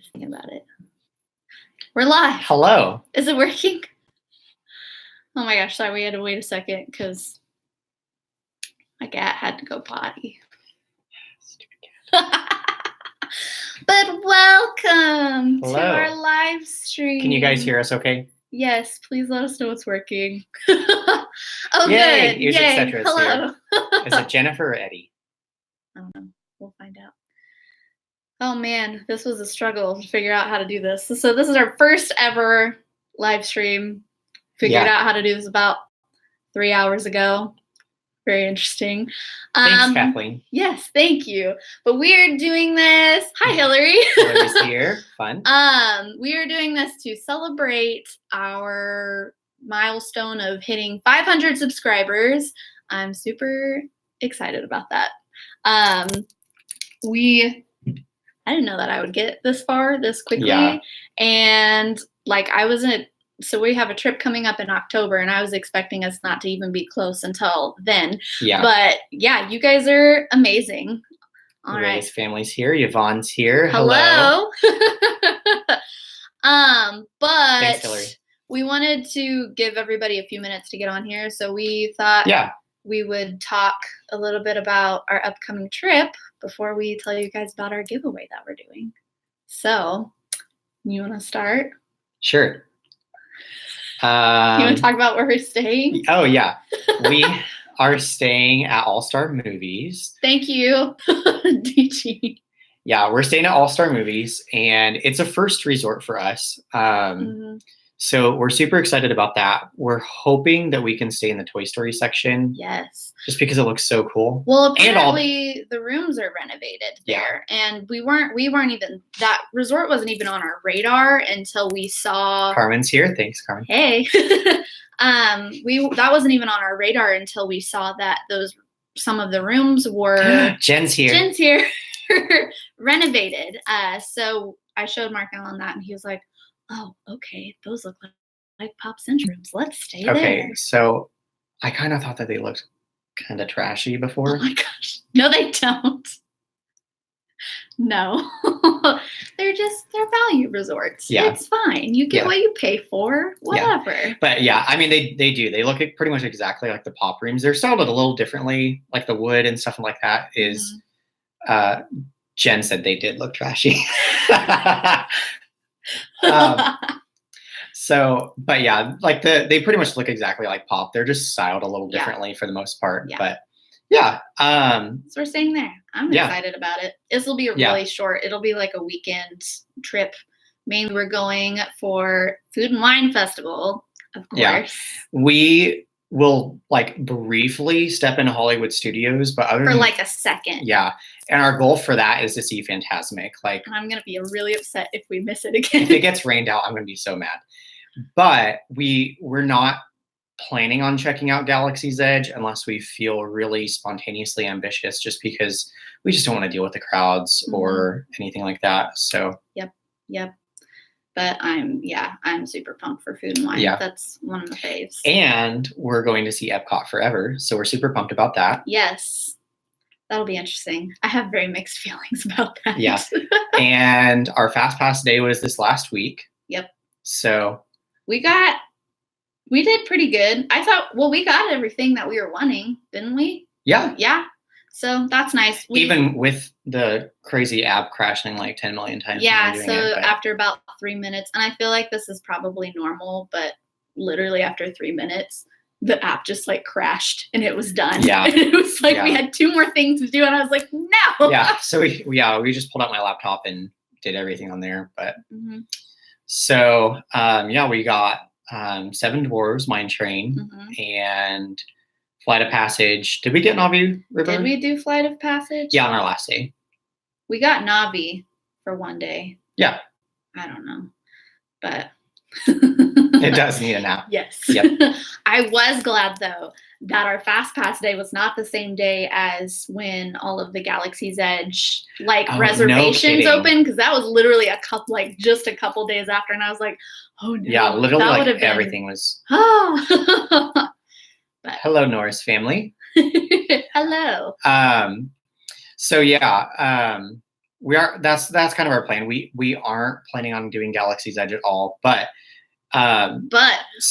Just thinking about it. We're live. Hello. Is it working? Oh my gosh, sorry, we had to wait a second because my cat had to go potty. But welcome to our live stream. Can you guys hear us okay? Yes, please let us know it's working. Oh, Yay, good. Yay. Hello. Is it Jennifer or Eddie? I don't know. We'll find out. Oh man, this was a struggle to figure out how to do this. So this is our first ever live stream. Figured out how to do this about 3 hours ago. Very interesting. Thanks, Kathleen. Yes, thank you. But we're doing this. Hi, Hillary. Hillary's here. Fun. We are doing this to celebrate our milestone of hitting 500 subscribers. I'm super excited about that. I didn't know that I would get this far this quickly. Yeah. And so we have a trip coming up in October, and I was expecting us not to even be close until then. Yeah. But yeah, you guys are amazing. All right. Ray's family's here. Yvonne's here. Hello. But Thanks, Hillary. we wanted to give everybody a few minutes to get on here, so we thought we would talk a little bit about our upcoming trip before we tell you guys about our giveaway that we're doing. So, you want to start? Sure. You want to talk about where we're staying? Oh, yeah. We are staying at All-Star Movies. Thank you, DG. Yeah, we're staying at All-Star Movies, and it's a first resort for us. So we're super excited about that. We're hoping that we can stay in the Toy Story section. Yes. Just because it looks so cool. Well, apparently the rooms are renovated there. Yeah. And we weren't even, that resort wasn't even on our radar until we saw. Carmen's here. Thanks, Carmen. Hey. That wasn't even on our radar until we saw that some of the rooms were. Jen's here. Renovated. So I showed Mark Allen that, and he was like, oh, okay, those look like Pop Century rooms. Let's stay there. Okay, so I kind of thought that they looked kind of trashy before. Oh my gosh. No, they don't. No. They're value resorts. Yeah. It's fine. You get what you pay for, whatever. Yeah. But yeah, I mean, they do. They look pretty much exactly like the Pop rooms. They're styled a little differently, like the wood and stuff like that is, Jen said they did look trashy. But yeah, like they pretty much look exactly like Pop. They're just styled a little differently for the most part. Yeah. But yeah. So we're staying there. I'm excited about it. This will be really short. It'll be like a weekend trip. Mainly we're going for Food and Wine Festival, of course. Yeah. We will briefly step into Hollywood Studios, but other than like a second. Yeah. And our goal for that is to see Fantasmic. And I'm going to be really upset if we miss it again. If it gets rained out, I'm going to be so mad. But we're not planning on checking out Galaxy's Edge unless we feel really spontaneously ambitious, just because we just don't want to deal with the crowds or anything like that. So Yep. But I'm super pumped for Food and Wine. Yeah. That's one of my faves. And we're going to see Epcot Forever. So we're super pumped about that. Yes. That'll be interesting. I have very mixed feelings about that. Yeah. And our Fast Pass day was this last week. Yep. So we did pretty good. I thought, we got everything that we were wanting, didn't we? Yeah. Yeah. So that's nice. Even with the crazy app crashing 10 million times. Yeah. So after about 3 minutes, and I feel like this is probably normal, but literally after 3 minutes, the app just crashed and it was done. Yeah. And it was we had 2 more things to do, and I was like, no. Yeah. So we just pulled out my laptop and did everything on there. But so we got 7 Dwarves, Mine Train, and Flight of Passage. Did we get Navi River? Did we do Flight of Passage? Yeah, on our last day. We got Navi for one day. Yeah. I don't know, but it does need a nap. Yes. Yep. I was glad though that our Fast Pass day was not the same day as when all of the Galaxy's Edge reservations opened, because that was literally just a couple days after, and I was like, oh no. Yeah, literally everything was. Oh. But hello, Norris family. Hello. So yeah, That's kind of our plan. We aren't planning on doing Galaxy's Edge at all, but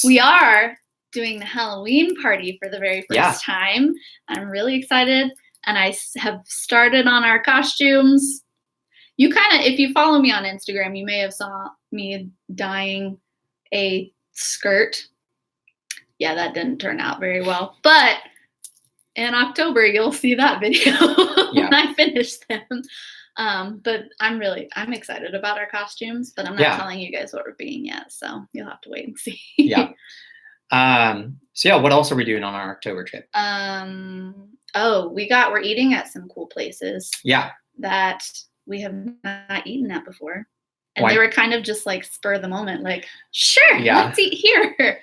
we are doing the Halloween party for the very first time. I'm really excited, and I have started on our costumes. You kind of, if you follow me on Instagram, you may have saw me dyeing a skirt. Yeah, that didn't turn out very well, but in October you'll see that video when I finish them. But I'm excited about our costumes, but I'm not telling you guys what we're being yet, so you'll have to wait and see. So what else are we doing on our October trip? We're eating at some cool places. That we have not eaten at before. And they were kind of just like spur of the moment, like, sure, let's eat here.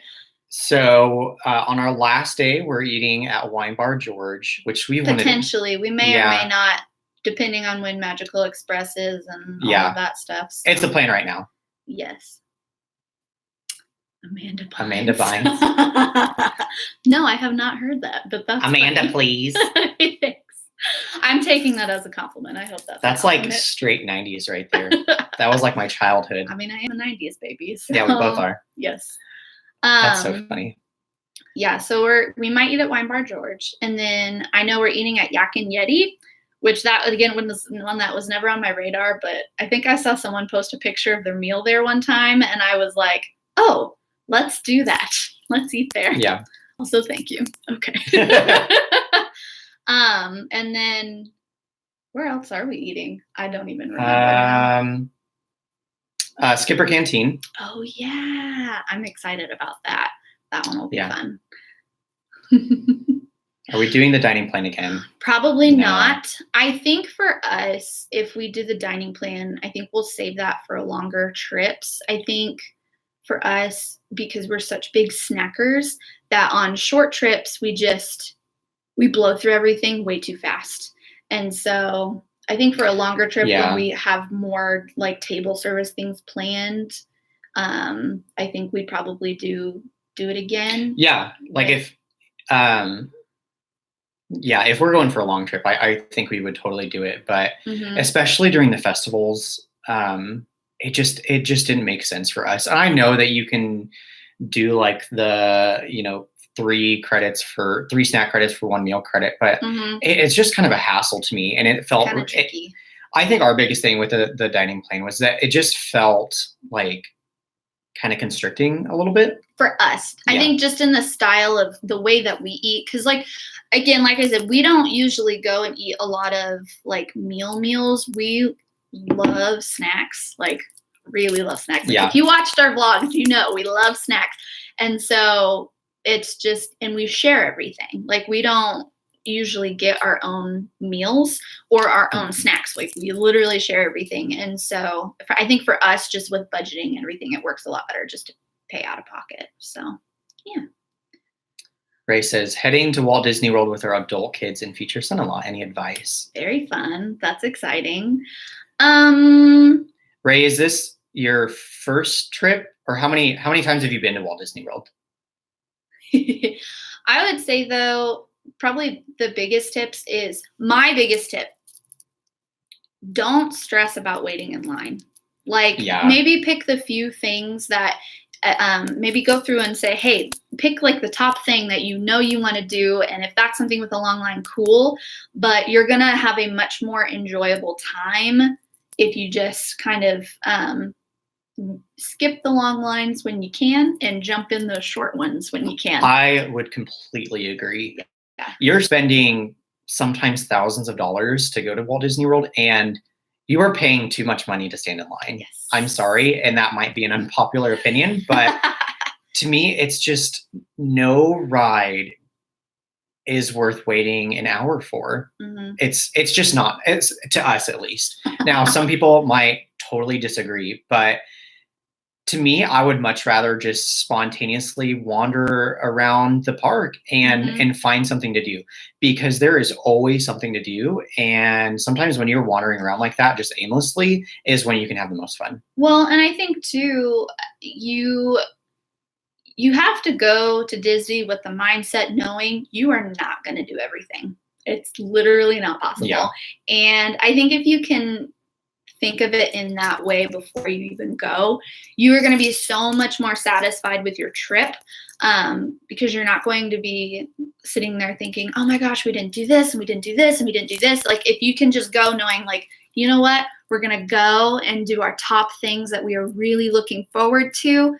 So on our last day, we're eating at Wine Bar George, which we potentially we may or may not, depending on when Magical Express is and all of that stuff. So. It's the plan right now. Yes. Amanda Bynes. No, I have not heard that, but that's Amanda, funny. Please. Thanks. I'm taking that as a compliment. I hope that's like straight 90s right there. That was like my childhood. I mean, I am a 90s baby. So. Yeah, we both are. Yes. That's so funny. Yeah, so we might eat at Wine Bar George, and then I know we're eating at Yak and Yeti, which that again was one that was never on my radar, but I think I saw someone post a picture of their meal there one time, and I was like, oh, let's do that. Let's eat there. Yeah. Also, thank you. Okay. And then where else are we eating? I don't even remember now. Skipper Canteen. Oh yeah, I'm excited about that. That one will be fun. Are we doing the dining plan again? Probably not. I think for us, if we do the dining plan, I think we'll save that for longer trips. I think for us, because we're such big snackers, that on short trips, we blow through everything way too fast. And so I think for a longer trip, when we have more like table service things planned, I think we'd probably do it again. Yeah. Like if we're going for a long trip, I think we would totally do it. But especially during the festivals, it just didn't make sense for us. And I know that you can do like the, 3 snack credits for 1 meal credit, but it's just kind of a hassle to me. And it felt kind of tricky. I think our biggest thing with the dining plan was that it just felt like kind of constricting a little bit for us. I think just in the style of the way that we eat, because like I said, we don't usually go and eat a lot of like meals. We love snacks, like really love snacks. Like, if you watched our vlogs, we love snacks. And so it's just, and we share everything. Like we don't usually get our own meals or our own snacks. Like we literally share everything. And so I think for us, just with budgeting and everything, it works a lot better just to pay out of pocket. So yeah. Ray says, heading to Walt Disney World with our adult kids and future son-in-law. Any advice? Very fun. That's exciting. Ray, is this your first trip, or how many times have you been to Walt Disney World? I would say though, probably my biggest tip, don't stress about waiting in line. Like maybe pick the few things that maybe go through and say, hey, pick like the top thing that you want to do. And if that's something with a long line, cool. But you're going to have a much more enjoyable time if you just kind of skip the long lines when you can and jump in those short ones when you can. I would completely agree. Yeah. You're spending sometimes thousands of dollars to go to Walt Disney World, and you are paying too much money to stand in line. Yes. I'm sorry, and that might be an unpopular opinion, but to me, it's just no ride is worth waiting an hour for. It's just not. It's to us at least. Now, some people might totally disagree, but to me, I would much rather just spontaneously wander around the park and find something to do, because there is always something to do. And sometimes when you're wandering around like that, just aimlessly, is when you can have the most fun. Well, and I think too, you have to go to Disney with the mindset knowing you are not going to do everything. It's literally not possible. Yeah. And I think if you can think of it in that way before you even go, you are going to be so much more satisfied with your trip, because you're not going to be sitting there thinking, oh my gosh, we didn't do this and we didn't do this and we didn't do this. Like if you can just go knowing like, you know what, we're going to go and do our top things that we are really looking forward to,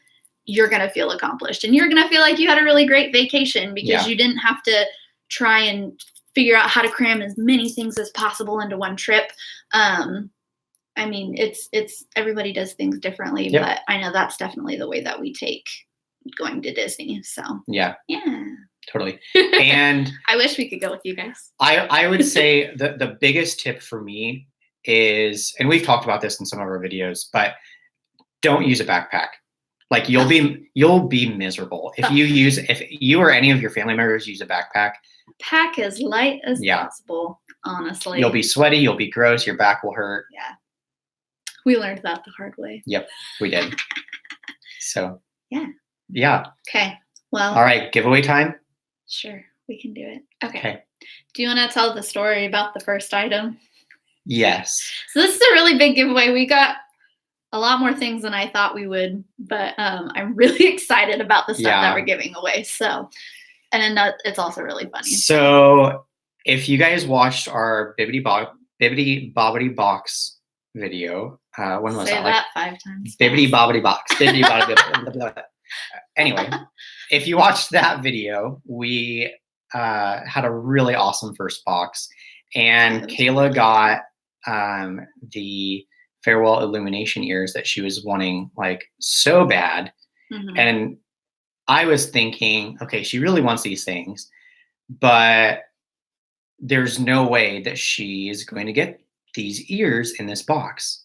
you're going to feel accomplished. And you're going to feel like you had a really great vacation because you didn't have to try and figure out how to cram as many things as possible into one trip. I mean, it's everybody does things differently, but I know that's definitely the way that we take going to Disney. So yeah, totally. And I wish we could go with you guys. I would say the biggest tip for me is, and we've talked about this in some of our videos, but don't use a backpack. Like you'll be miserable if you or any of your family members use a backpack. Pack as light as possible, honestly. You'll be sweaty, you'll be gross, your back will hurt. Yeah. We learned that the hard way. Yep, we did. So yeah. Okay. Well. All right, giveaway time? Sure, we can do it. Okay. Do you want to tell the story about the first item? Yes. So this is a really big giveaway. We got a lot more things than I thought we would, but I'm really excited about the stuff that we're giving away. So, and then it's also really funny. So if you guys watched our Bibbidi Bobbidi Box video, when was that? Say that 5 times. Bibbidi Bobbidi Box. Bibbidi Bobbidi. Anyway, if you watched that video, we had a really awesome first box, and Kayla got the Farewell Illumination ears that she was wanting like so bad. And I was thinking, okay, she really wants these things, but there's no way that she is going to get these ears in this box.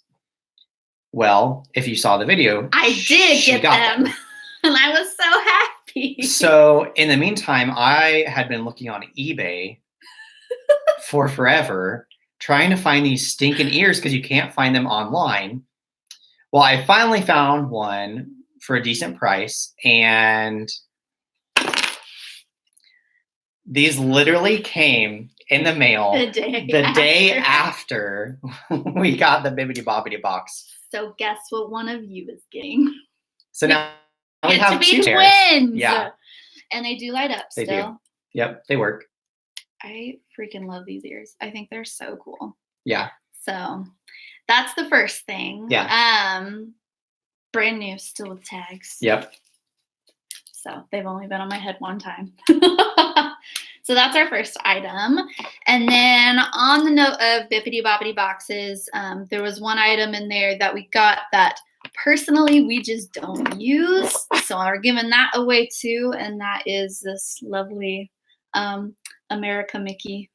Well, if you saw the video, I did get them. And I was so happy. So in the meantime, I had been looking on eBay for forever, trying to find these stinking ears because you can't find them online. Well, I finally found one for a decent price, and these literally came in the mail the day after we got the Bibbidi Bobbidi Box. So guess what one of you is getting? So now we have to be two twins. Yeah. And they do light up They still. do. Yep, they work. I freaking love these ears. I think they're so cool. Yeah. So that's the first thing. Yeah. Brand new, still with tags. Yep. So they've only been on my head one time. So that's our first item. And then on the note of Bibbidi Bobbidi boxes, there was one item in there that we got that personally we just don't use. So we're giving that away too. And that is this lovely America Mickey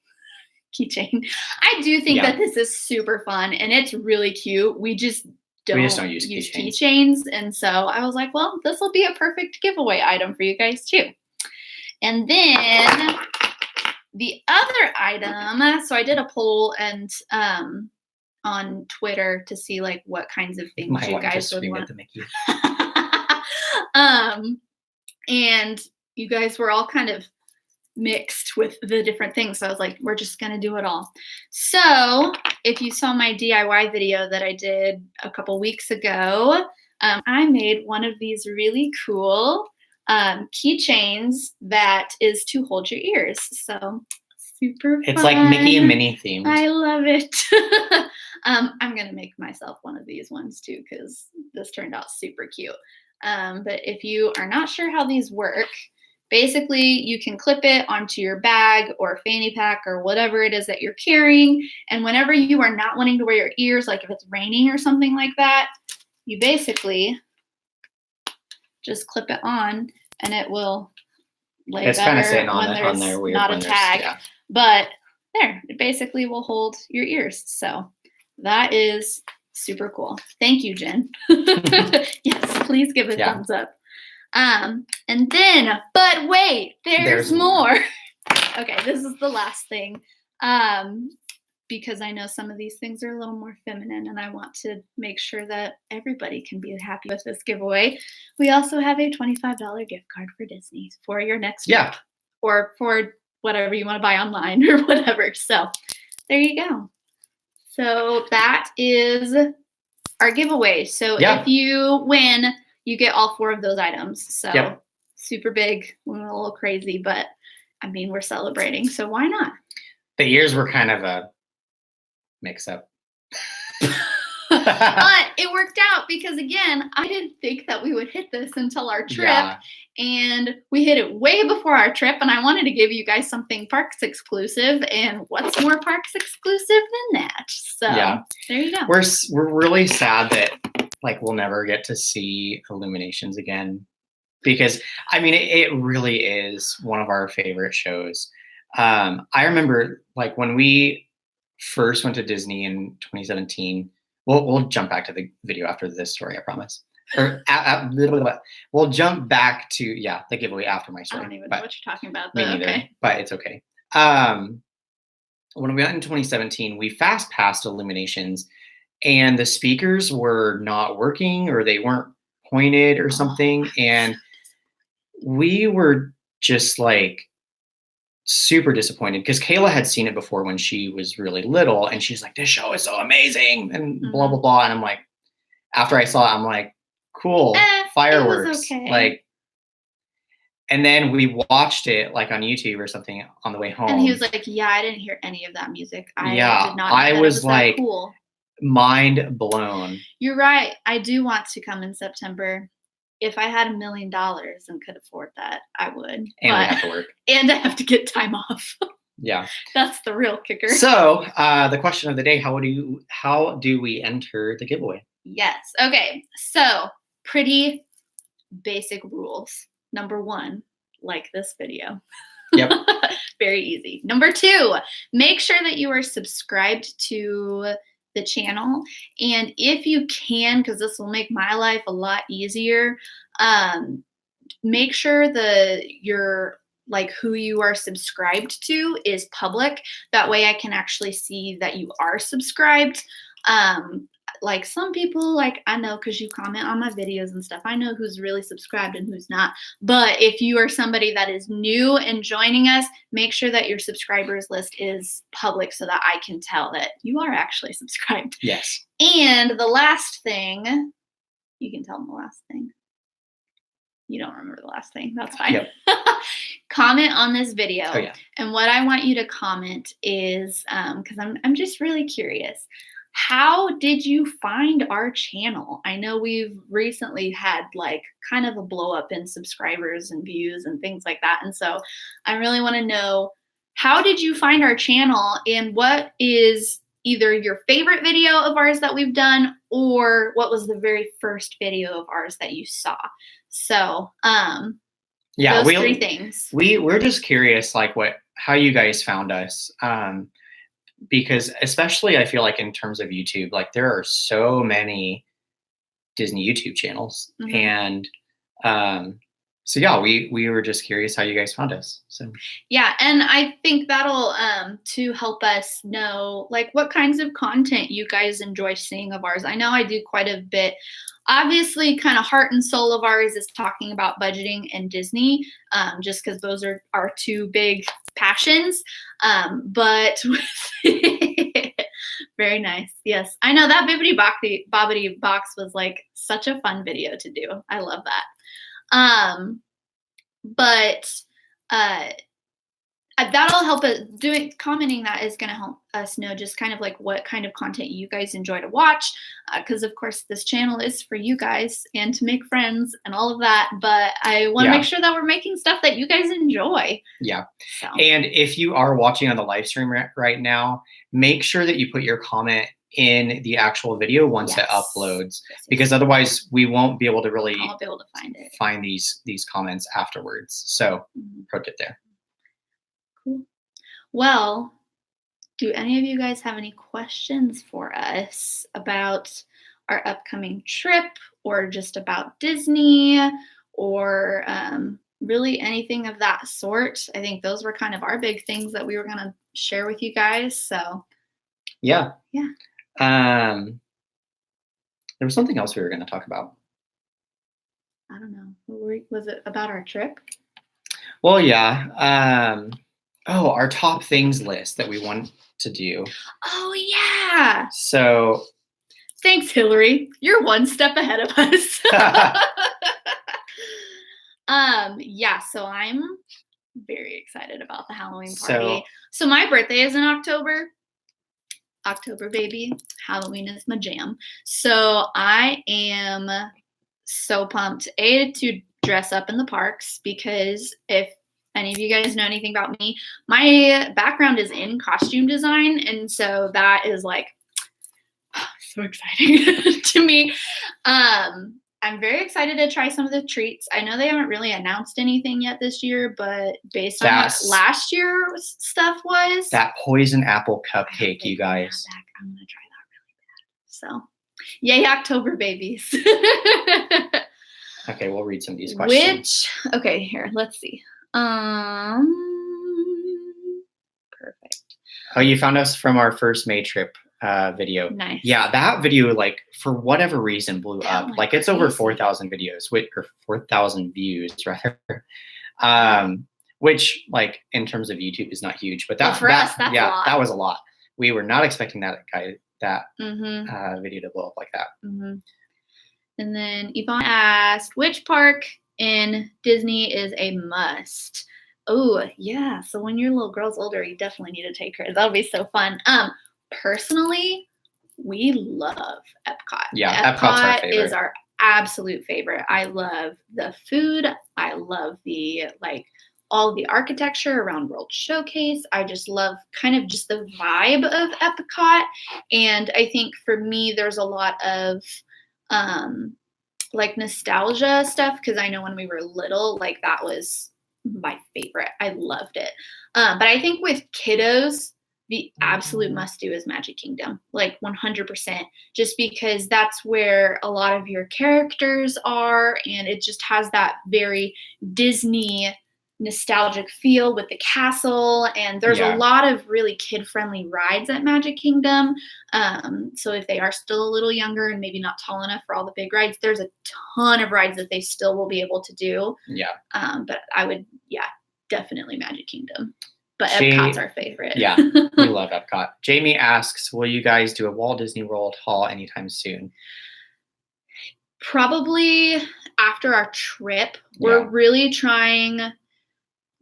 keychain. I do think that this is super fun and it's really cute. We just don't use keychains. And so I was like, well, this will be a perfect giveaway item for you guys too. And then the other item, so I did a poll and on Twitter to see like what kinds of things you guys would want. And you guys were all kind of mixed with the different things. So I was like, we're just going to do it all. So if you saw my DIY video that I did a couple weeks ago, I made one of these really cool keychains that is to hold your ears. So super fun. It's like Mickey and Minnie themed. I love it. I'm going to make myself one of these ones too, because this turned out super cute. But if you are not sure how these work, basically you can clip it onto your bag or fanny pack or whatever it is that you're carrying. And whenever you are not wanting to wear your ears, like if it's raining or something like that, you basically just clip it on and it will lay better kind of sitting when there's not a tag. But there, it basically will hold your ears. So that is super cool. Thank you, Jen. Yes, please give it a thumbs up. And then, but wait, there's more. Okay, this is the last thing. Because I know some of these things are a little more feminine and I want to make sure that everybody can be happy with this giveaway. We also have a $25 gift card for Disney for your next trip or for whatever you want to buy online or whatever. So there you go. So that is our giveaway. So if you win, you get all 4 of those items. So super big, a little crazy, but I mean, we're celebrating, so why not? The years were kind of a mix-up. But it worked out because, again, I didn't think that we would hit this until our trip, and we hit it way before our trip, and I wanted to give you guys something Parks exclusive, and what's more Parks exclusive than that? So there you go. We're really sad that like we'll never get to see Illuminations again, because I mean it really is one of our favorite shows. I remember like when we first went to Disney in 2017. We'll jump back to the video after this story, I promise. Or we'll jump back to the giveaway after my story. I don't even know what you're talking about. Me neither, okay. but it's okay. When we went in 2017, we fast passed Illuminations, and the speakers were not working, or they weren't pointed or something, and we were just like super disappointed because Kayla had seen it before when she was really little, and she's like, this show is so amazing and blah blah blah, and I'm like, after I saw it, I'm like, cool, fireworks, like, and then we watched it like on YouTube or something on the way home, and he was like, I didn't hear any of that music. I did not I was like cool. Mind blown. You're right, I do want to come in September. If I had $1 million and could afford that, I would. And we have to work. And I have to get time off. Yeah. That's the real kicker. So the question of the day, how do we enter the giveaway? Yes. Okay. So pretty basic rules. Number 1, like this video. Yep. Very easy. Number 2, make sure that you are subscribed to the channel, and if you can, because this will make my life a lot easier, make sure your like who you are subscribed to is public. That way I can actually see that you are subscribed. Like some people, like I know because you comment on my videos and stuff, I know who's really subscribed and who's not. But if you are somebody that is new and joining us, make sure that your subscribers list is public so that I can tell that you are actually subscribed. Yes. And the last thing, you can tell them the last thing. You don't remember the last thing. That's fine. Yep. Comment on this video. Oh, yeah. And what I want you to comment is, because I'm just really curious. How did you find our channel? I know we've recently had like kind of a blow up in subscribers and views and things like that. And so I really want to know, how did you find our channel, and what is either your favorite video of ours that we've done, or what was the very first video of ours that you saw? So those 3 things. We're just curious like how you guys found us. Because especially I feel like in terms of YouTube, like there are so many Disney YouTube channels. And so we were just curious how you guys found us. So yeah, and I think that'll to help us know like what kinds of content you guys enjoy seeing of ours. I know I do quite a bit. Obviously, kind of heart and soul of ours is talking about budgeting and Disney, just because those are our 2 big passions. But very nice. Yes, I know that Bibbidi Bobbidi Box was like such a fun video to do. I love that. But that'll help us. Commenting that is going to help us know just kind of like what kind of content you guys enjoy to watch, because of course this channel is for you guys and to make friends and all of that, but I want to make sure that we're making stuff that you guys enjoy. So. And if you are watching on the live stream right now, make sure that you put your comment in the actual video once it uploads, because otherwise we won't be able to really find these comments afterwards. So pro tip there. Cool. Well, do any of you guys have any questions for us about our upcoming trip, or just about Disney, or really anything of that sort? I think those were kind of our big things that we were going to share with you guys. So yeah. There was something else we were going to talk about. I don't know. Was it about our trip? Well, yeah. Oh, our top things list that we want to do. Oh yeah. So Thanks, Hillary. You're one step ahead of us. Yeah, so I'm very excited about the Halloween party. So my birthday is in October. October baby. Halloween is my jam. So I am so pumped to dress up in the parks, because if any of you guys know anything about me, my background is in costume design, and so that is like so exciting to me. I'm very excited to try some of the treats. I know they haven't really announced anything yet this year, but based on what last year's stuff was, that poison apple cupcake, you guys. I'm gonna try that really bad. So, yay, October babies. Okay, we'll read some of these questions. Okay, here, let's see. Perfect. Oh, you found us from our first May trip video. Nice. Yeah, that video, like, for whatever reason, blew up. Like, it's over 4,000 videos, or 4,000 views, rather. Which, like, in terms of YouTube, is not huge, but for us, that's a lot. That was a lot. We were not expecting that video to blow up like that. Mm-hmm. And then Yvonne asked, which park in Disney is a must? Oh, yeah. So when your little girl's older, you definitely need to take her. That'll be so fun. Personally, we love Epcot. Yeah, Epcot's our favorite. Is our absolute favorite. I love the food. I love the, like, all the architecture around World Showcase. I just love kind of just the vibe of Epcot. And I think for me, there's a lot of like nostalgia stuff, because I know when we were little, like, that was my favorite. I loved it. But I think with kiddos, the absolute must do is Magic Kingdom, like 100%, just because that's where a lot of your characters are, and it just has that very Disney nostalgic feel with the castle, and there's a lot of really kid-friendly rides at Magic Kingdom. So if they are still a little younger and maybe not tall enough for all the big rides, there's a ton of rides that they still will be able to do. Yeah. But I would, definitely Magic Kingdom. But Epcot's our favorite. Yeah, we love Epcot. Jamie asks, will you guys do a Walt Disney World haul anytime soon? Probably after our trip. We're really trying,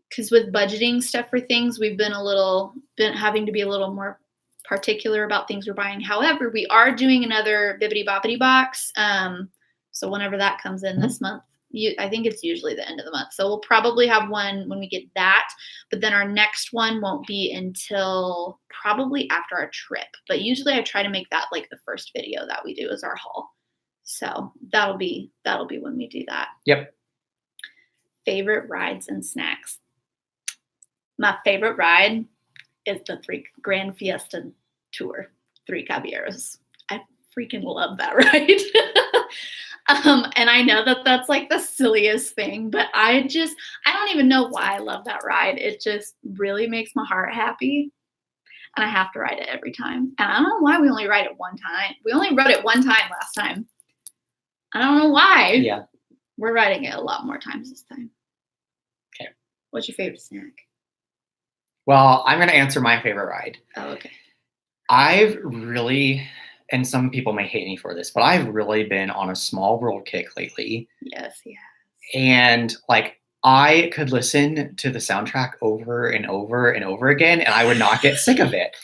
because with budgeting stuff for things, we've been having to be a little more particular about things we're buying. However, we are doing another Bibbidi Boppity box. So whenever that comes in this month, I think it's usually the end of the month. So we'll probably have one when we get that, but then our next one won't be until probably after our trip. But usually I try to make that like the first video that we do as our haul. So that'll be when we do that. Yep. Favorite rides and snacks. My favorite ride is the Grand Fiesta Tour, Three Caballeros. I freaking love that ride. And I know that that's like the silliest thing, but I don't even know why I love that ride. It just really makes my heart happy. And I have to ride it every time. And I don't know why we only ride it one time. We only rode it one time last time. I don't know why. Yeah. We're riding it a lot more times this time. Okay. What's your favorite snack? Well, I'm going to answer my favorite ride. Oh, okay. I've really, and some people may hate me for this, but I've really been on a Small World kick lately. Yes, yeah. And like, I could listen to the soundtrack over and over and over again, and I would not get sick of it.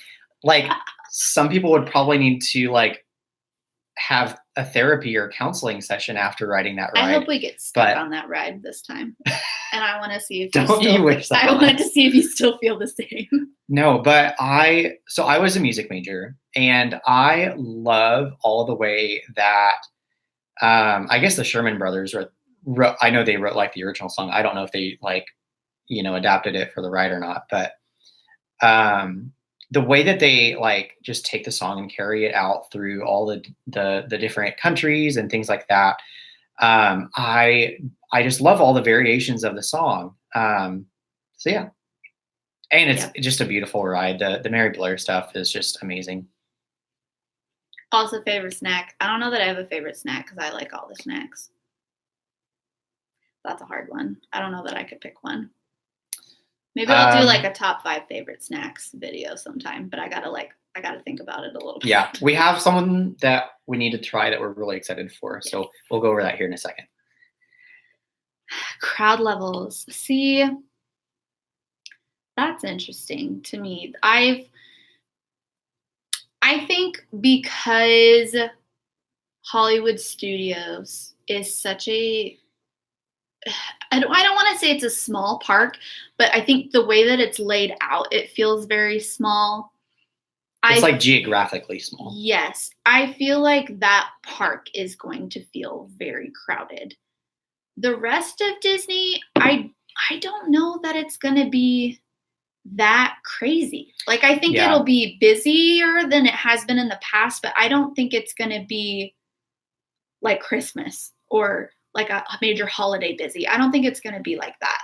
Like, some people would probably need to like have a therapy or counseling session after riding that ride. I hope we get stuck on that ride this time. And I want to see if I wanted to see if you still feel the same. No, but I was a music major, and I love all the way that I guess the Sherman Brothers wrote, I know they wrote like the original song. I don't know if they like, adapted it for the ride or not, but the way that they like just take the song and carry it out through all the different countries and things like that. I just love all the variations of the song. So yeah. And it's just a beautiful ride. The Mary Blair stuff is just amazing. Also, favorite snack. I don't know that I have a favorite snack because I like all the snacks. That's a hard one. I don't know that I could pick one. Maybe I'll do like a top 5 favorite snacks video sometime, but I gotta think about it a little bit. Yeah, we have someone that we need to try that we're really excited for. Yes. So we'll go over that here in a second. Crowd levels. See, that's interesting to me. I think because Hollywood Studios is such a I don't want to say it's a small park, but I think the way that it's laid out, it feels very small. It's like geographically small. Yes. I feel like that park is going to feel very crowded. The rest of Disney, I don't know that it's going to be that crazy. Like, I think it'll be busier than it has been in the past, but I don't think it's going to be like Christmas or like a major holiday busy. I don't think it's going to be like that.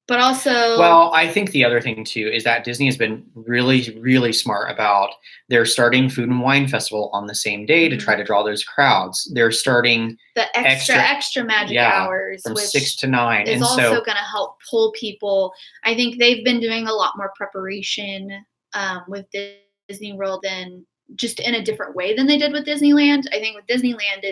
But also, well, I think the other thing too is that Disney has been really, really smart about they're starting Food and Wine Festival on the same day to try to draw those crowds. They're starting the extra magic hours from 6 to 9, is and also going to help pull people. I think they've been doing a lot more preparation with Disney World and just in a different way than they did with Disneyland. I think with Disneyland,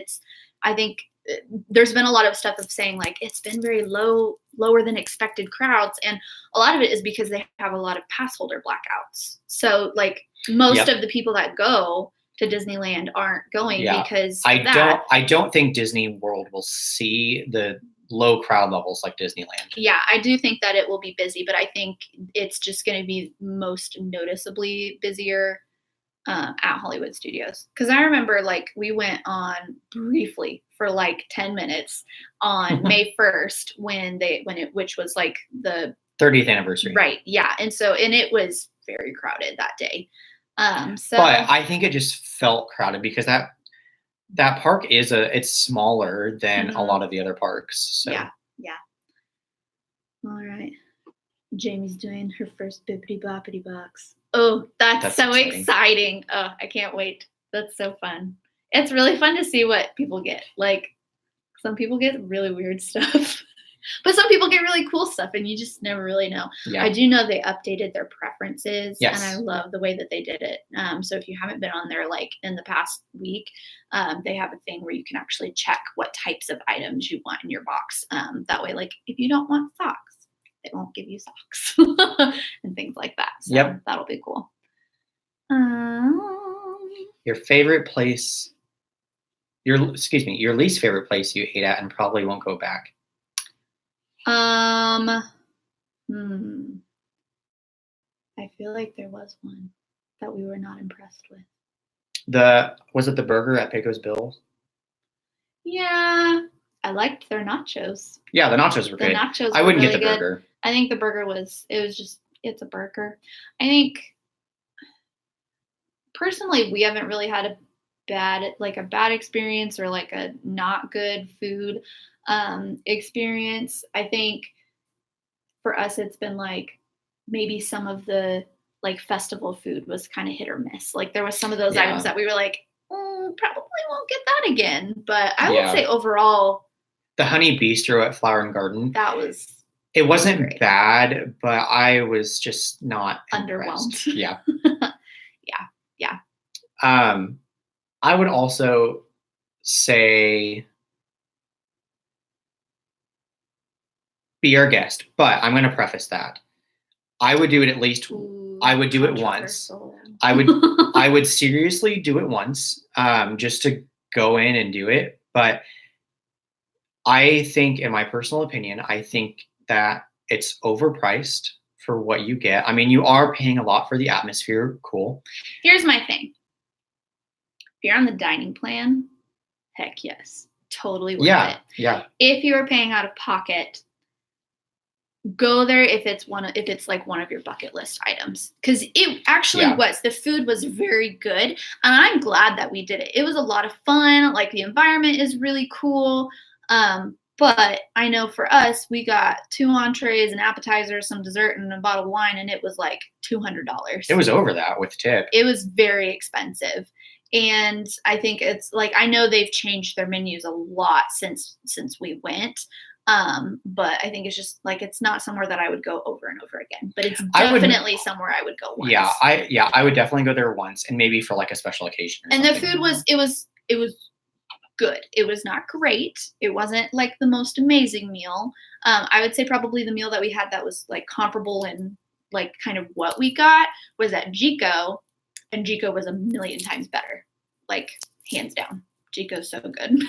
there's been a lot of stuff of saying like it's been very lower than expected crowds, and a lot of it is because they have a lot of pass holder blackouts. So like most of the people that go to Disneyland aren't going because I don't think Disney World will see the low crowd levels like Disneyland. Yeah, I do think that it will be busy, but I think it's just going to be most noticeably busier at Hollywood Studios. Because I remember like we went on briefly for like 10 minutes on May 1st which was like the 30th anniversary. Right. Yeah. And it was very crowded that day. But I think it just felt crowded because that park it's smaller than a lot of the other parks. So. Yeah. All right. Jamie's doing her first bippity boppity box. Oh, that's so exciting. Oh, I can't wait. That's so fun. It's really fun to see what people get. Like, some people get really weird stuff, but some people get really cool stuff, and you just never really know. Yeah. I do know they updated their preferences, and I love the way that they did it. So if you haven't been on there, like, in the past week, they have a thing where you can actually check what types of items you want in your box. That way, like, if you don't want socks, they won't give you socks and things like that. So that'll be cool. Your favorite place, your least favorite place you ate at and probably won't go back. I feel like there was one that we were not impressed with. Was it the burger at Pecos Bill? Yeah. I liked their nachos. Yeah, the nachos were good. I wouldn't get the burger. I think the burger it's a burger. I think personally we haven't really had a bad experience or like a not good food experience. I think for us it's been like maybe some of the like festival food was kind of hit or miss. Like there was some of those items that we were like, probably won't get that again. But I would say overall, the Honey Bistro at Flower and Garden. It wasn't great. Bad, but I was just not underwhelmed. Yeah. Yeah. I would also say be our guest, but I'm going to preface that. I would do it at least. I would do it once. I would seriously do it once, just to go in and do it. But I think, in my personal opinion, I think that it's overpriced for what you get. I mean, you are paying a lot for the atmosphere. Cool. Here's my thing. If you're on the dining plan, heck yes. Totally worth it. Yeah. If you are paying out of pocket, go there if it's like one of your bucket list items. Because it actually was. The food was very good. And I'm glad that we did it. It was a lot of fun. Like the environment is really cool. But I know for us, we got 2 entrees, an appetizer, some dessert, and a bottle of wine, and it was like $200. It was over that with tip. It was very expensive. And I think it's like, I know they've changed their menus a lot since we went. But I think it's just like it's not somewhere that I would go over and over again. But it's I would- definitely somewhere I would go once. Yeah, I would definitely go there once, and maybe for like a special occasion. Or And the something. food was good. It was not great. It wasn't like the most amazing meal. I would say probably the meal that we had that was like comparable in like kind of what we got was at Jico, and Jico was a million times better, like hands down. Jico's so good.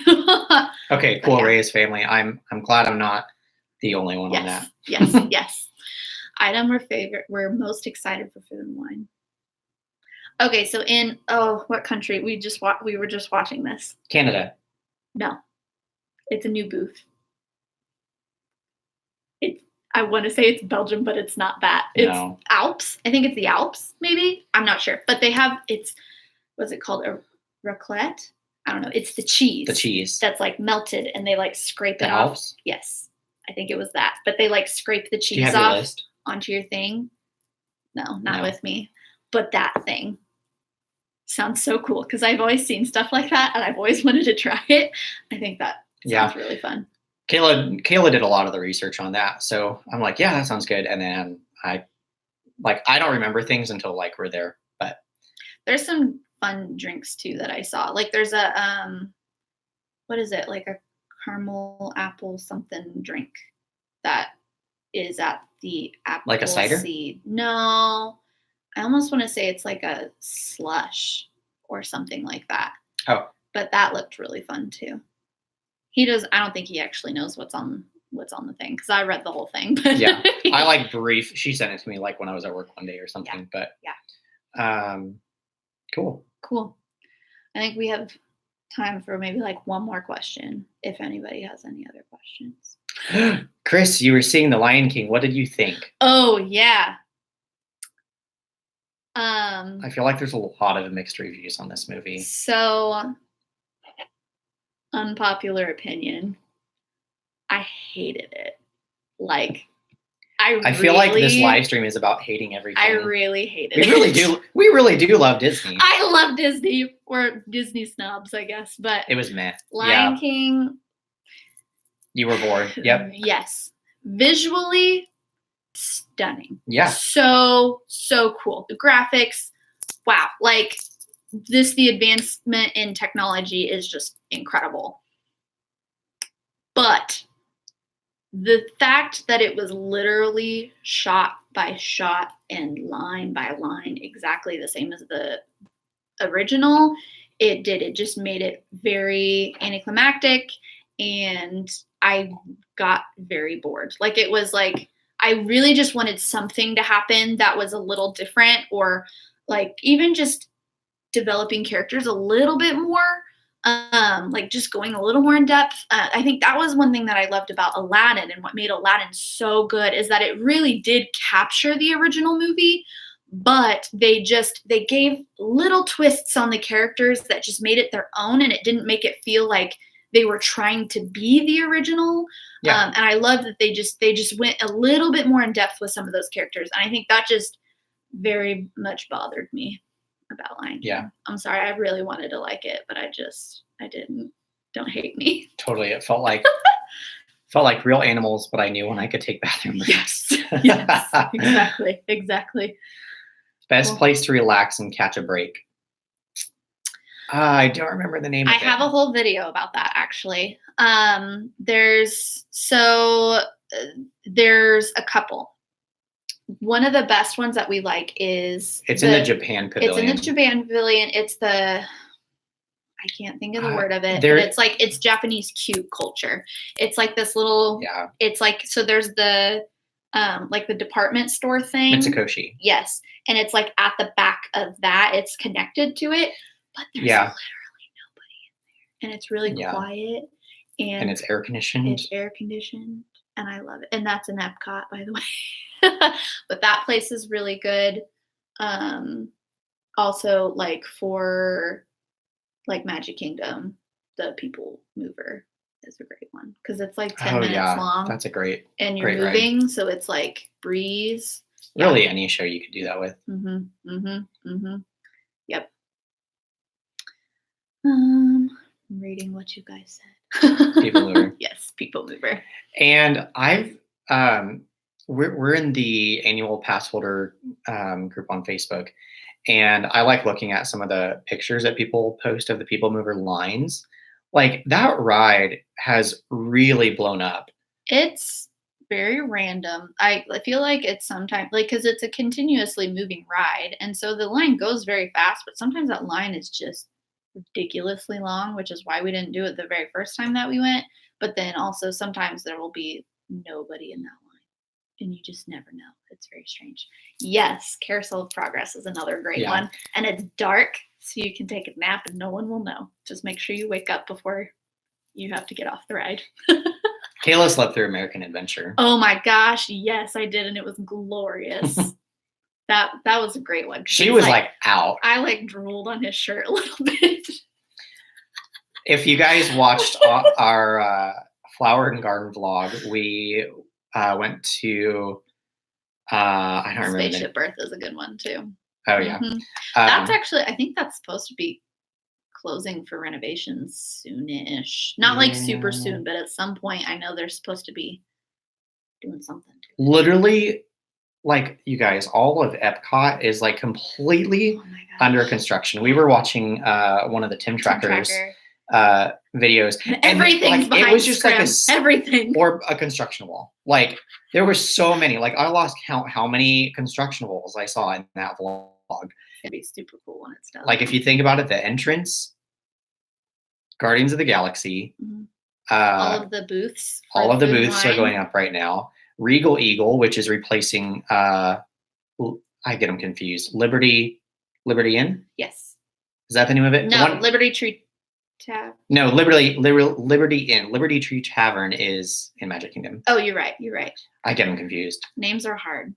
Okay, cool. yeah. Reyes family. I'm glad I'm not the only one on that. Yes. Item we're most excited for food and wine. Okay, so in what country? We were just watching this. Canada. No, it's a new booth. I want to say it's Belgium, but it's not that. It's No. Alps. I think it's the Alps, maybe. I'm not sure, but they have what's it called? A raclette? I don't know. It's the cheese. The cheese. That's like melted, and they like scrape The it off. Alps? Yes, I think it was that. But they like scrape the Do you cheese have your off list? onto your thing. No, not No. with me. But that thing sounds so cool because I've always seen stuff like that, and I've always wanted to try it. I think that sounds really fun. Kayla did a lot of the research on that, so I'm like, yeah, that sounds good. And then I don't remember things until like we're there. But there's some fun drinks too that I saw. Like there's a what is it? Like a caramel apple something drink that is at the apple Like a cider? seed. No, I almost want to say it's like a slush or something like that. Oh, but that looked really fun too. I don't think he actually knows what's on the thing because I read the whole thing. But yeah, I like brief. She sent it to me like when I was at work one day or something. Yeah. But Cool. I think we have time for maybe like one more question if anybody has any other questions. Chris, you were seeing The Lion King. What did you think? Oh yeah. I feel like there's a lot of mixed reviews on this movie. So, unpopular opinion, I hated it. Like, I feel like this live stream is about hating everything. I really hated it. We really do love Disney. I love Disney. We're Disney snobs, I guess. But it was meh. Lion King. You were bored. Yep. Yes. Visually stunning. Yeah. So cool. The graphics, wow. Like the advancement in technology is just incredible. But the fact that it was literally shot by shot and line by line exactly the same as the original, it just made it very anticlimactic, and I got very bored. Like it was like I really just wanted something to happen that was a little different, or like even just developing characters a little bit more, like just going a little more in depth. I think that was one thing that I loved about Aladdin, and what made Aladdin so good is that it really did capture the original movie, but they gave little twists on the characters that just made it their own, and it didn't make it feel like they were trying to be the original. Yeah. And I love that they just went a little bit more in depth with some of those characters. And I think that just very much bothered me about Lion King. Yeah. I'm sorry. I really wanted to like it, but I didn't. Don't hate me. Totally. It felt like real animals, but I knew when I could take bathroom breaks. Yes. Exactly. Best place to relax and catch a break. I don't remember the name of it. I have a whole video about that actually. There's a couple. One of the best ones that we like is in the Japan Pavilion. It's in the Japan Pavilion. It's I can't think of the word of it, but it's Japanese cute culture. It's like this little, it's like, so there's the, like the department store thing. Mitsukoshi. Yes. And it's like at the back of that, it's connected to it, but there's literally nobody in there. And it's really quiet. And it's air conditioned. It's air conditioned. And I love it. And that's in Epcot, by the way. But that place is really good. Also, like for like Magic Kingdom, the People Mover is a great one because it's like 10 minutes long. That's a great. And you're moving, ride. So it's like breeze. Really, any show you could do that with. Yep. I'm reading what you guys said. People mover. Yes, people mover. And I've we're in the annual pass holder group on Facebook, and I like looking at some of the pictures that people post of the people mover lines. Like that ride has really blown up. It's very random. I feel like it's sometimes like because it's a continuously moving ride, and so the line goes very fast, but sometimes that line is just ridiculously long, which is why we didn't do it the very first time that we went. But then also sometimes there will be nobody in that line, and you just never know. It's very strange. Yes, Carousel of Progress is another great one, and it's dark, so you can take a nap and no one will know. Just make sure you wake up before you have to get off the ride. Kayla slept through American Adventure. Oh my gosh, yes, I did, and it was glorious. that was a great one. She was like out. I like drooled on his shirt a little bit. If you guys watched our flower and garden vlog, we went to I don't remember. Spaceship Earth is a good one too. Oh yeah, that's actually I think that's supposed to be closing for renovations soonish. Not like super soon, but at some point I know they're supposed to be doing something to it. Literally, like you guys, all of Epcot is like completely under construction. We were watching one of the Tim Trackers videos, and everything's behind it was just scrim. like everything or a construction wall. Like there were so many. Like I lost count how many construction walls I saw in that vlog. It'd be super cool when it's done. Like if you think about it, the entrance, Guardians of the Galaxy, all of the booths. All of the booths are going up right now. Regal Eagle, which is replacing I get them confused. Liberty Inn? Yes. Is that the name of it? No, Liberty Tree Tavern. No, Liberty Inn. Liberty Tree Tavern is in Magic Kingdom. Oh, you're right. I get them confused. Names are hard.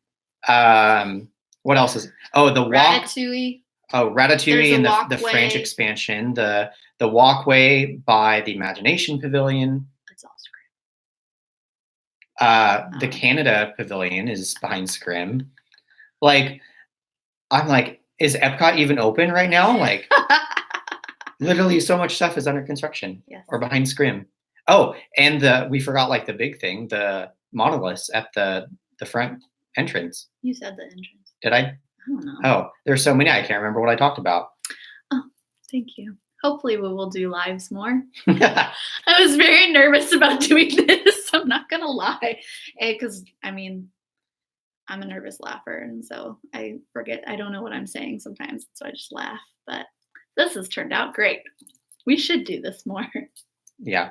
What else is? Oh, the Ratatouille. Ratatouille and the French expansion. The walkway by the Imagination Pavilion. It's all Scrim. The Canada Pavilion is behind Scrim. Like, I'm like, is Epcot even open right now? Like, literally, so much stuff is under construction or behind Scrim. Oh, and we forgot like the big thing, the monoliths at the front entrance. You said the entrance. Did I? I don't know. Oh, there's so many I can't remember what I talked about. Oh, thank you. Hopefully we will do lives more. I was very nervous about doing this. I'm not going to lie. Because, I mean, I'm a nervous laugher. And so I forget. I don't know what I'm saying sometimes. So I just laugh. But this has turned out great. We should do this more. Yeah.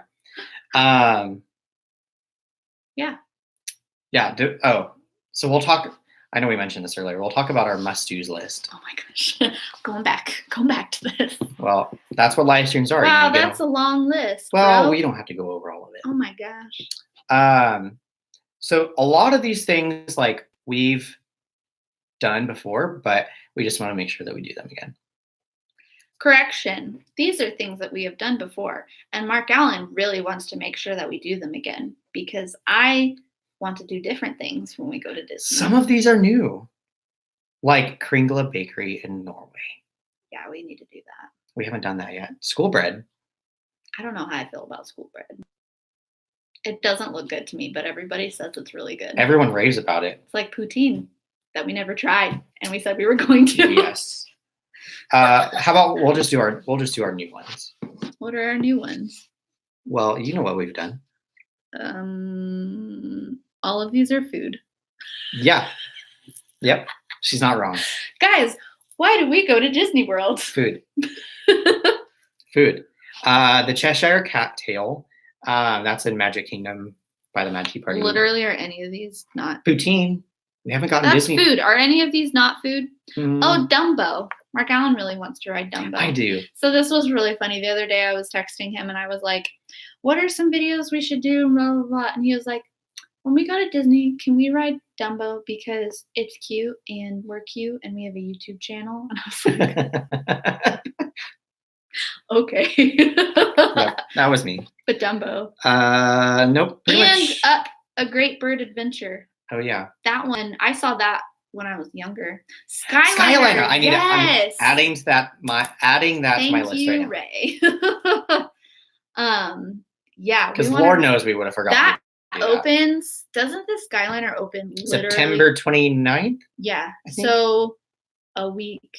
So we'll talk. I know we mentioned this earlier. We'll talk about our must-dos list. Oh my gosh. Going back to this. Well, that's what live streams are. Wow, that's a long list. Well, bro. We don't have to go over all of it. Oh my gosh. So a lot of these things like we've done before, but we just want to make sure that we do them again. Correction. These are things that we have done before. And Mark Allen really wants to make sure that we do them again because I want to do different things when we go to Disney. Some of these are new, like Kringla Bakery in Norway. Yeah, we need to do that. We haven't done that yet. School bread. I don't know how I feel about school bread. It doesn't look good to me, but everybody says it's really good. Everyone raves about it. It's like poutine that we never tried, and we said we were going to. Yes. How about we'll just do our new ones. What are our new ones? Well, you know what we've done. All of these are food. Yeah. Yep. She's not wrong. Guys, why do we go to Disney World? Food. Food. The Cheshire Cat Tail. That's in Magic Kingdom by the Mad Tea Party. Literally, are any of these not? Poutine. We haven't gotten That's Disney. Food. Are any of these not food? Oh, Dumbo. Mark Allen really wants to ride Dumbo. I do. So this was really funny. The other day I was texting him and I was like, what are some videos we should do? Blah, blah, blah. And he was like, when we go to Disney, can we ride Dumbo because it's cute and we're cute and we have a YouTube channel? And I was like, okay. Yep, that was me. But Dumbo. Nope. And Up, A Great Bird Adventure. Oh yeah. That one, I saw that when I was younger. Skyliner. I need I'm adding that to my list right now. Ray. Yeah. Because Lord knows we would have forgotten. That opens. Doesn't the Skyliner open literally September 29th? Yeah. So a week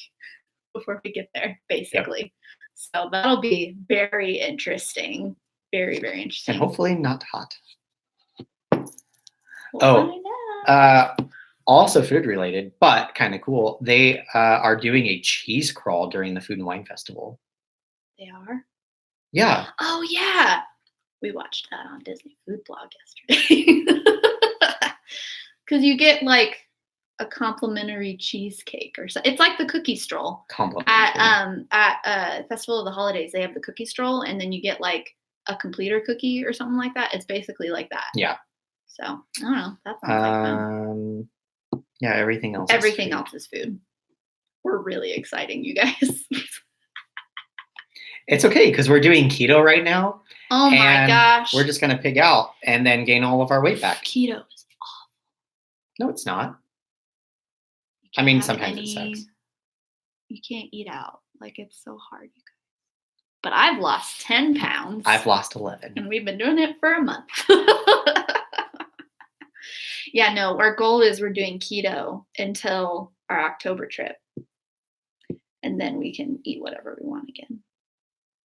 before we get there, basically. Yep. So that'll be very interesting. Very, very interesting. And hopefully not hot. Also food related, but kind of cool. They are doing a cheese crawl during the Food and Wine Festival. They are? Yeah. Oh, yeah. We watched that on Disney Food Blog yesterday. Because you get like a complimentary cheesecake or something. It's like the cookie stroll. At Festival of the Holidays, they have the cookie stroll, and then you get like a completer cookie or something like that. It's basically like that. Yeah. So I don't know. That sounds like fun. Yeah, everything else. Everything else is food. We're really exciting, you guys. It's okay because we're doing keto right now. Oh my gosh. We're just gonna pig out and then gain all of our weight back. Keto is awful. No, it's not. I mean, sometimes it sucks. You can't eat out. Like, it's so hard, you guys. But I've lost 10 pounds. I've lost 11. And we've been doing it for a month. Yeah, no, our goal is we're doing keto until our October trip. And then we can eat whatever we want again.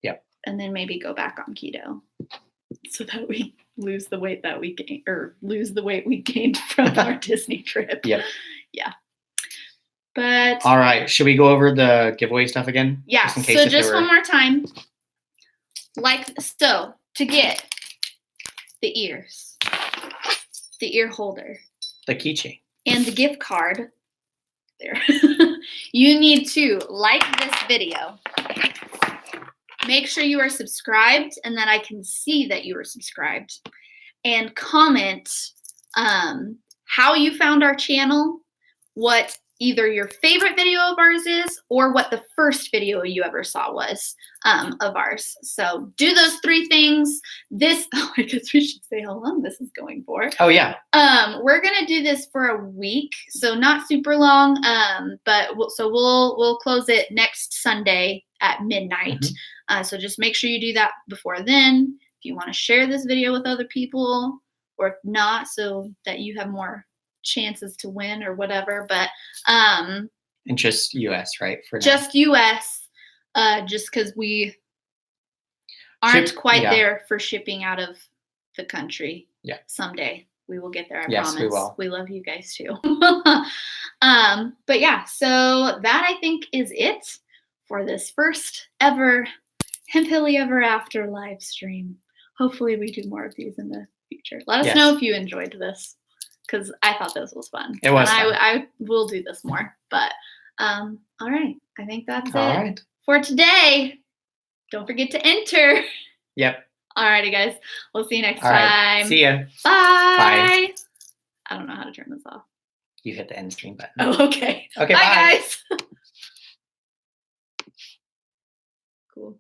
Yep. And then maybe go back on keto so that we lose the weight that we gained, or lose the weight we gained from our Disney trip. Yep. Yeah. But all right, should we go over the giveaway stuff again? Yeah. So just one more time. Like so, to get the ears, the ear holder, the keychain, and the gift card, there, you need to like this video. Make sure you are subscribed and that I can see that you are subscribed. And comment how you found our channel, what either your favorite video of ours is, or what the first video you ever saw was of ours. So do those 3 things. I guess we should say how long this is going for. Oh, yeah. We're going to do this for a week, so not super long, but we'll close it next Sunday at midnight. Mm-hmm. So just make sure you do that before then. If you want to share this video with other people, or if not, so that you have more chances to win or whatever. But and just US, right? For now. Just US, just because we aren't quite there for shipping out of the country. Yeah. Someday we will get there. I promise. Yes, we will. We love you guys too. But yeah, so that I think is it for this first ever Hemphill Ever After live stream. Hopefully we do more of these in the future. Let us know if you enjoyed this, because I thought this was fun. It was fun. Fun. I will do this more. But all right. I think that's it right. for today. Don't forget to enter. Yep. Alrighty, guys. We'll see you next all time. Right. See ya. Bye. I don't know how to turn this off. You hit the end stream button. Oh, okay. Okay, bye. Guys. Cool.